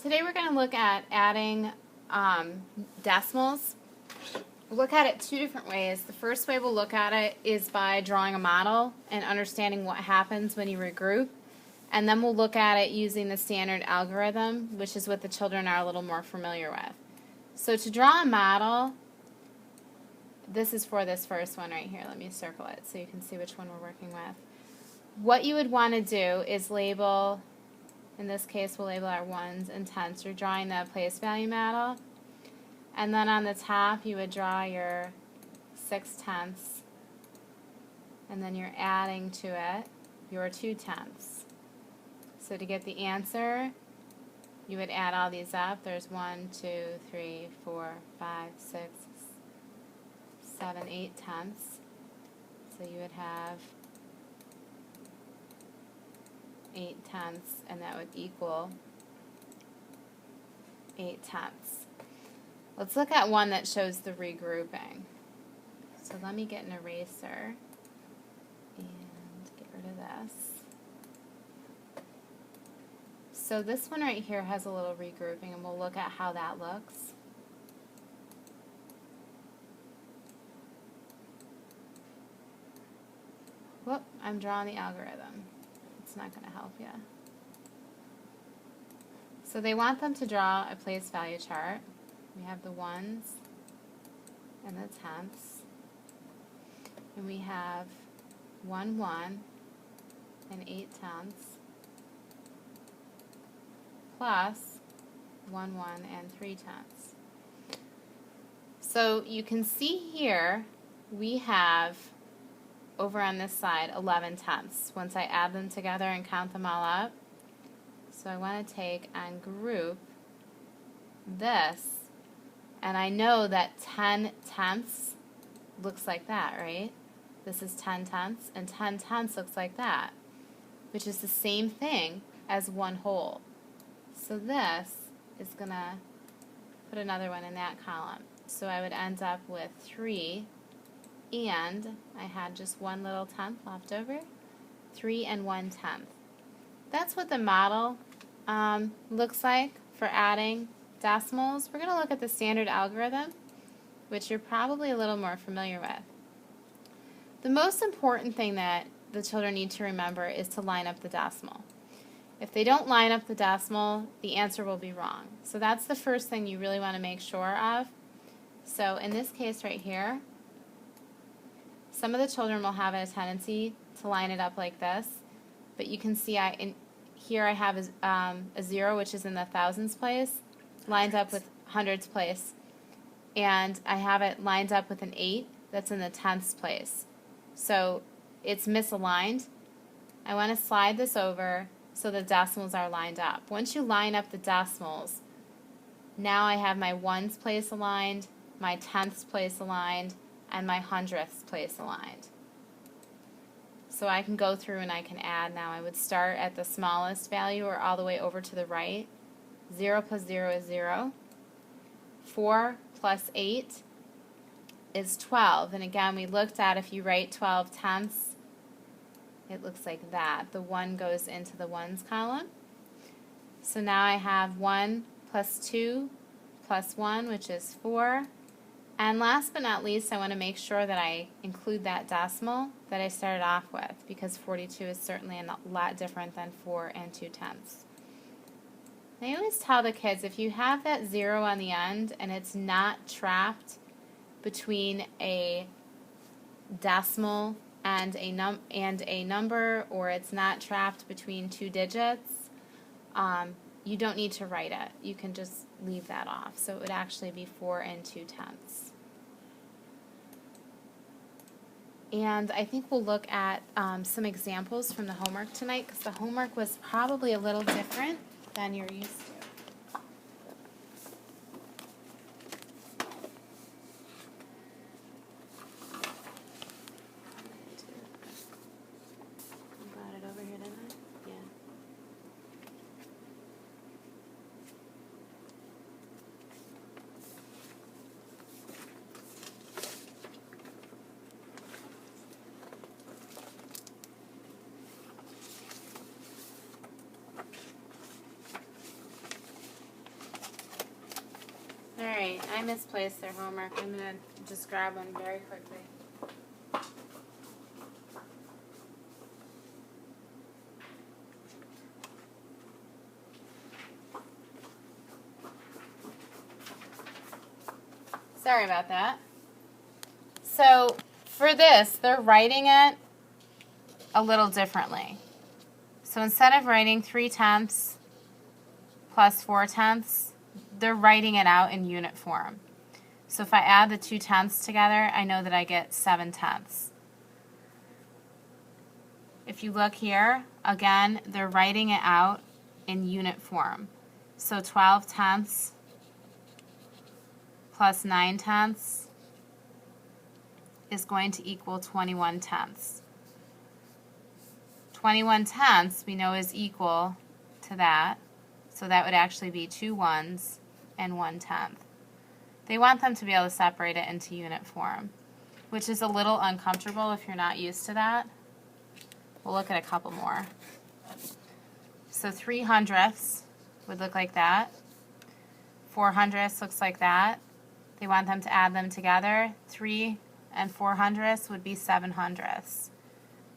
Today we're going to look at adding decimals. We'll look at it two different ways. The first way we'll look at it is by drawing a model and understanding what happens when you regroup. And then we'll look at it using the standard algorithm, which is what the children are a little more familiar with. So to draw a model, this is for this first one right here. Let me circle it so you can see which one we're working with. What you would want to do is label, in this case we'll label our ones and tenths. You're drawing the place value model. And then on the top you would draw your 6/10, and then you're adding to it your 2/10. So to get the answer, you would add all these up. There's 1, 2, 3, 4, 5, 6, 7, 8/10. So you would have 8/10, and that would equal 8/10. Let's look at one that shows the regrouping. So let me get an eraser and get rid of this. So this one right here has a little regrouping, and we'll look at how that looks. Whoop, I'm drawing the algorithm. It's not going to help you. So they want them to draw a place value chart. We have the ones and the tenths. And we have 1, 1 and 8/10 plus 1, 1 and 3/10. So you can see here we have over on this side 11/10 once I add them together and count them all up. So I want to take and group this, and I know that 10/10 looks like that, right? This is 10/10, and 10/10 looks like that, which is the same thing as one whole. So this is going to put another one in that column. So I would end up with 3, and I had just one little tenth left over, 3 and 1/10. That's what the model looks like for adding decimals. We're going to look at the standard algorithm, which you're probably a little more familiar with. The most important thing that the children need to remember is to line up the decimal. If they don't line up the decimal, the answer will be wrong. So that's the first thing you really want to make sure of. So in this case right here, some of the children will have a tendency to line it up like this, but you can see here I have a 0, which is in the thousands place, lined up with hundreds place, and I have it lined up with an 8 that's in the tenths place. So it's misaligned. I want to slide this over so the decimals are lined up. Once you line up the decimals, now I have my ones place aligned, my tenths place aligned, and my hundredths place aligned. So I can go through and I can add now. I would start at the smallest value or all the way over to the right. 0 plus 0 is 0. 4 plus 8 is 12. And again, we looked at if you write 12/10, it looks like that. The 1 goes into the ones column. So now I have 1 plus 2 plus 1, which is 4. And last but not least, I want to make sure that I include that decimal that I started off with, because 42 is certainly a lot different than 4 and 2/10. I always tell the kids, if you have that 0 on the end and it's not trapped between a decimal and a number, or it's not trapped between two digits, you don't need to write it. You can just leave that off. So it would actually be 4 and 2/10. And I think we'll look at some examples from the homework tonight, because the homework was probably a little different than you're used to. Got it over here, didn't I? Yeah. I misplaced their homework. I'm going to just grab one very quickly. Sorry about that. So for this, they're writing it a little differently. So instead of writing 3/10 plus 4/10, they're writing it out in unit form. So if I add the 2/10 together, I know that I get 7/10. If you look here, again, they're writing it out in unit form. So 12/10 plus 9/10 is going to equal 21/10. 21/10 we know is equal to that, so that would actually be 2 1s and 1/10. They want them to be able to separate it into unit form, which is a little uncomfortable if you're not used to that. We'll look at a couple more. So 3/100ths would look like that. 4/100ths looks like that. They want them to add them together. 3 and 4/100ths would be 7/100ths.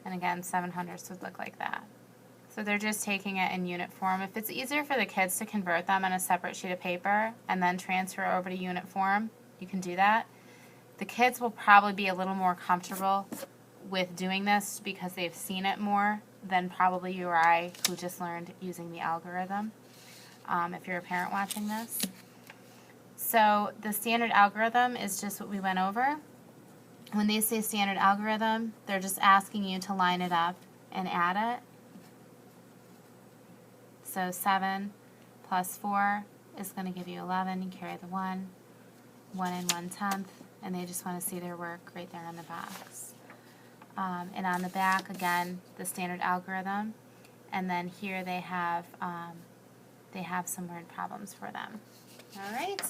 And again, 7/100ths would look like that. So they're just taking it in unit form. If it's easier for the kids to convert them on a separate sheet of paper and then transfer over to unit form, you can do that. The kids will probably be a little more comfortable with doing this because they've seen it more than probably you or I, who just learned using the algorithm, if you're a parent watching this. So the standard algorithm is just what we went over. When they say standard algorithm, they're just asking you to line it up and add it. So 7 plus 4 is going to give you 11. You carry the 1, 1 and 1/10, and they just want to see their work right there on the box. And on the back, again, the standard algorithm, and then here they have some word problems for them. All right.